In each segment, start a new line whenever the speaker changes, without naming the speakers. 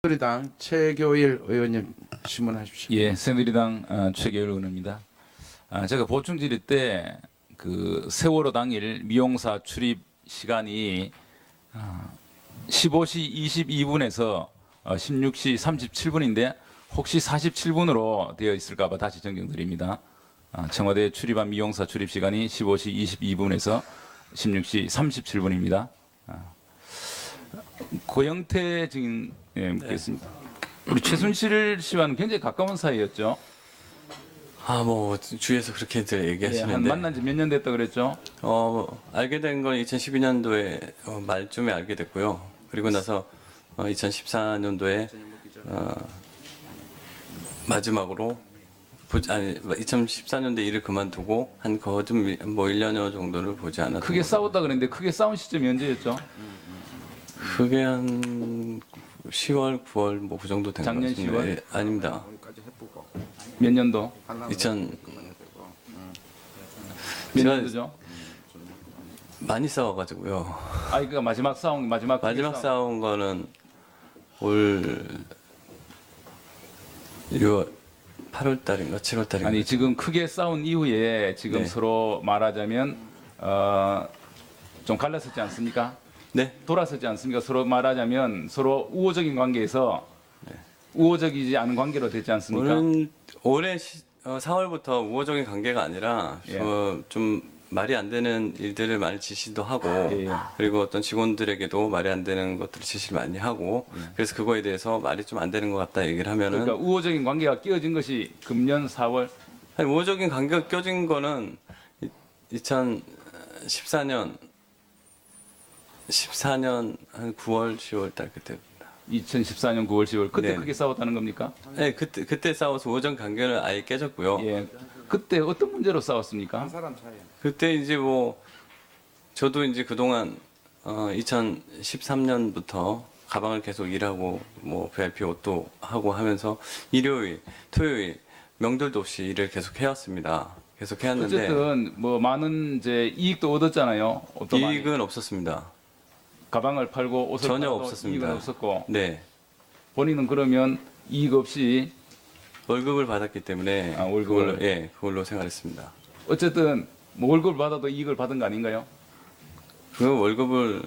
새누리당 최교일 의원님 질문하십시오.
예, 새누리당 최계열 의원입니다. 제가 보충 질의 때 그 세월호 당일 미용사 출입 시간이 15시 22분에서 16시 37분인데 혹시 47분으로 되어 있을까 봐 다시 정정드립니다. 청와대에 출입한 미용사 출입 시간이 15시 22분에서 16시 37분입니다. 고영태 증인 묻겠습니다. 우리 최순실 씨와는 굉장히 가까운 사이였죠.
뭐 주위에서 그렇게들
예,
얘기하시는데
한 만난 지 몇 년 됐다 그랬죠?
알게 된 건 2012년도에 말쯤에 알게 됐고요. 그리고 나서 2014년도에 마지막으로 2014년도에 일을 그만두고 한 거듭 뭐 1년여 정도를 보지 않았던
크게 싸웠다 그랬는데 크게 싸운 시점이 언제였죠?
그게 한 10월, 9월 뭐 그 정도 된 것
작년
같습니다.
10월?
예, 아닙니다.
몇 년도?
2000
몇
제가
년도죠?
많이 싸워가지고요.
그러니까 마지막
싸운 거는 올 6월 8월 달인가 7월 달인가.
아니 지금 크게 싸운 이후에 지금
네.
서로 말하자면 좀 갈라섰지 않습니까?
네.
돌아서지 않습니까? 서로 말하자면 서로 우호적인 관계에서 우호적이지 않은 관계로 됐지 않습니까?
올해 4월부터 우호적인 관계가 아니라
예.
좀 말이 안 되는 일들을 많이 지시도 하고
예.
그리고 어떤 직원들에게도 말이 안 되는 것들을 지시를 많이 하고 그래서 그거에 대해서 말이 좀 안 되는 것 같다 얘기를 하면은
그러니까 우호적인 관계가 끼어진 것이 금년 4월.
아니, 우호적인 관계가 껴진 거는 2014년 한 9월 10월 달 그때입니다.
2014년 9월 10월 그때
네.
크게 싸웠다는 겁니까?
네, 그때 싸워서 우호적 관계는 아예 깨졌고요.
예. 그때 어떤 문제로 싸웠습니까?
사람 차이.
그때 이제 뭐 저도 이제 그동안 2013년부터 가방을 계속 일하고 뭐 VIP 옷도 하고 하면서 일요일, 토요일 명절도 없이 일을 계속 해왔습니다. 계속 해왔는데
어쨌든 뭐 많은 이제 이익도 얻었잖아요. 옷도 많이.
이익은 없었습니다.
가방을 팔고 옷을
전혀
팔아도
없었습니다.
이익은 없었고
네,
본인은 그러면 이익 없이
월급을 받았기 때문에
월급을.
그걸로 생활했습니다.
어쨌든 뭐 월급을 받아도 이익을 받은 거 아닌가요?
그 월급을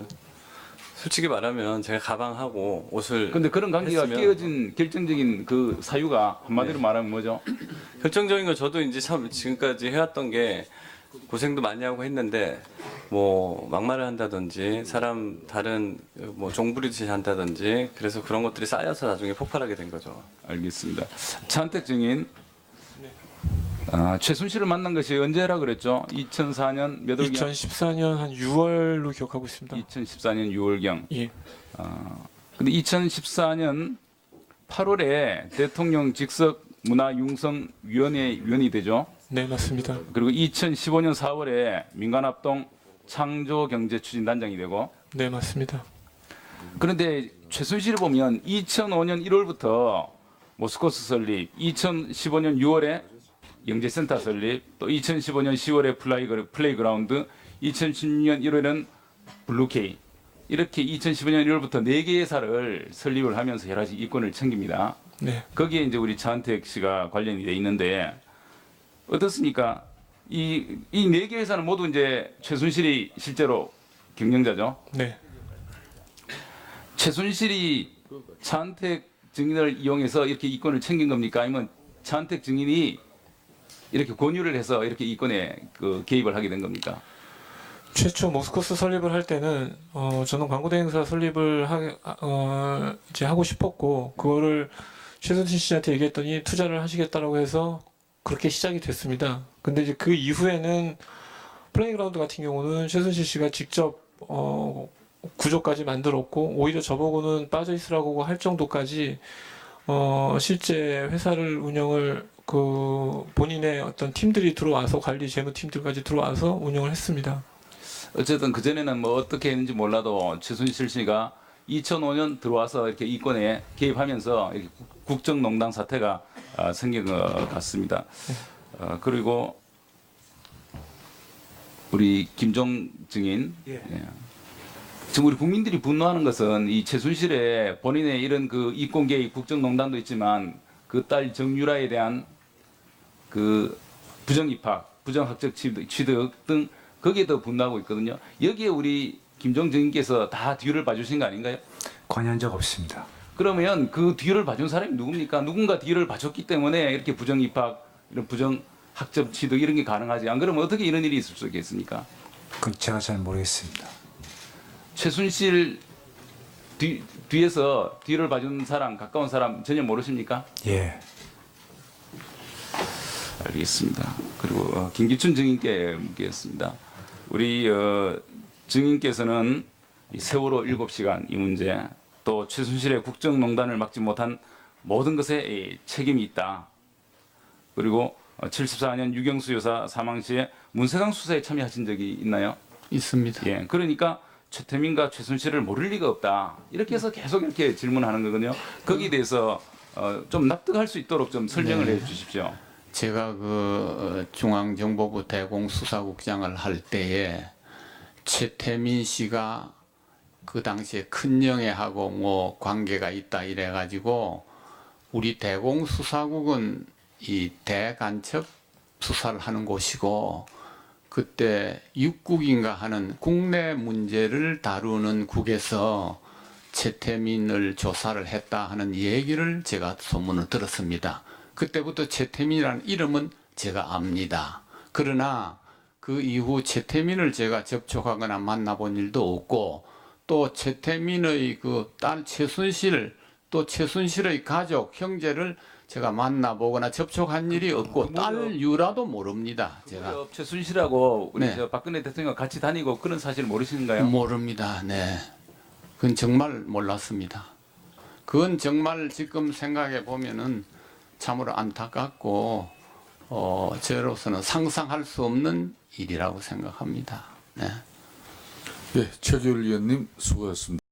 솔직히 말하면 제가 가방하고 옷을
근데 그런 관계가
했으면
끼어진 결정적인 그 사유가 한마디로 말하면 뭐죠?
결정적인 건 저도 이제 참 지금까지 해왔던 게 고생도 많이 하고 했는데 뭐 막말을 한다든지 사람 다른 뭐 종부리듯이 한다든지 그래서 그런 것들이 쌓여서 나중에 폭발하게 된 거죠.
알겠습니다. 차은택 증인. 최순실을 만난 것이 언제라 그랬죠? 2004년 몇 월경?
2014년 한 6월로 기억하고 있습니다.
2014년 6월경.
예,
근데 2014년 8월에 대통령 직속 문화융성위원회 위원이 되죠.
네 맞습니다.
그리고 2015년 4월에 민간합동 창조경제추진단장이 되고.
네 맞습니다.
그런데 최순실을 보면 2005년 1월부터 모스코스 설립, 2015년 6월에 영재센터 설립, 또 2015년 10월에 플레이그라운드, 2016년 1월에는 블루케이, 이렇게 2015년 1월부터 4개의 사를 설립을 하면서 여러 가지 이권을 챙깁니다.
네,
거기에 이제 우리 차은택 씨가 관련이 돼 있는데 어떻습니까? 이 4개 회사는 모두 이제 최순실이 실제로 경영자죠.
네.
최순실이 차은택 증인을 이용해서 이렇게 이권을 챙긴 겁니까? 아니면 차은택 증인이 이렇게 권유를 해서 이렇게 이권에 개입을 하게 된 겁니까?
최초 모스코스 설립을 할 때는 저는 광고 대행사 설립을 이제 하고 싶었고 그거를 최순실 씨한테 얘기했더니 투자를 하시겠다라고 해서 그렇게 시작이 됐습니다. 근데 이제 그 이후에는 플레이그라운드 같은 경우는 최순실 씨가 직접 구조까지 만들었고 오히려 저보고는 빠져 있으라고 할 정도까지 실제 회사를 운영을 본인의 어떤 팀들이 들어와서 관리 재무팀들까지 들어와서 운영을 했습니다.
어쨌든 그전에는 뭐 어떻게 했는지 몰라도 최순실 씨가 2005년 들어와서 이렇게 이권에 개입하면서 이렇게 국정농단 사태가 생긴 것 같습니다. 그리고 우리 김종 증인.
예.
예. 지금 우리 국민들이 분노하는 것은 이 최순실의 본인의 이런 그 이권개입 국정농단도 있지만 그 딸 정유라에 대한 그 부정입학, 부정학적 취득 등 거기에 더 분노하고 있거든요. 여기에 우리 김종 정인께서 다 뒤를 봐주신 거 아닌가요?
관여한 적 없습니다.
그러면 그 뒤를 봐준 사람이 누굽니까? 누군가 뒤를 봐줬기 때문에 이렇게 부정입학, 이런 부정학적 취득 이런 게 가능하지. 안 그러면 어떻게 이런 일이 있을 수 있겠습니까?
그건 제가 잘 모르겠습니다.
최순실 뒤에서 뒤를 봐준 사람, 가까운 사람 전혀 모르십니까?
예.
알겠습니다. 그리고 김기춘 증인께 묻겠습니다. 우리 증인께서는 이 세월호 7시간 이 문제, 또 최순실의 국정농단을 막지 못한 모든 것에 이 책임이 있다. 그리고 74년 유경수 여사 사망 시에 문세상 수사에 참여하신 적이 있나요?
있습니다.
예, 그러니까 최태민과 최순실을 모를 리가 없다. 이렇게 해서 계속 이렇게 질문하는 거거든요. 거기에 대해서 좀 납득할 수 있도록 좀 설명을
네.
해 주십시오.
제가 그 중앙정보부 대공수사국장을 할 때에 최태민 씨가 그 당시에 큰영애하고 뭐 관계가 있다 이래가지고 우리 대공수사국은 이 대간첩 수사를 하는 곳이고 그때 육국인가 하는 국내 문제를 다루는 국에서 최태민을 조사를 했다 하는 얘기를 제가 소문을 들었습니다. 그때부터 최태민이라는 이름은 제가 압니다. 그러나 그 이후 최태민을 제가 접촉하거나 만나본 일도 없고 또 최태민의 그 딸 최순실 또 최순실의 가족 형제를 제가 만나보거나 접촉한 일이 없고 딸 유라도 모릅니다. 제가
최순실하고 우리
네.
저 박근혜 대통령 같이 다니고 그런 사실 모르시는가요?
모릅니다. 네, 그건 정말 몰랐습니다. 그건 정말 지금 생각해 보면은 참으로 안타깝고 저로서는 상상할 수 없는 일이라고 생각합니다. 네.
예, 최규일 의원님 수고하셨습니다.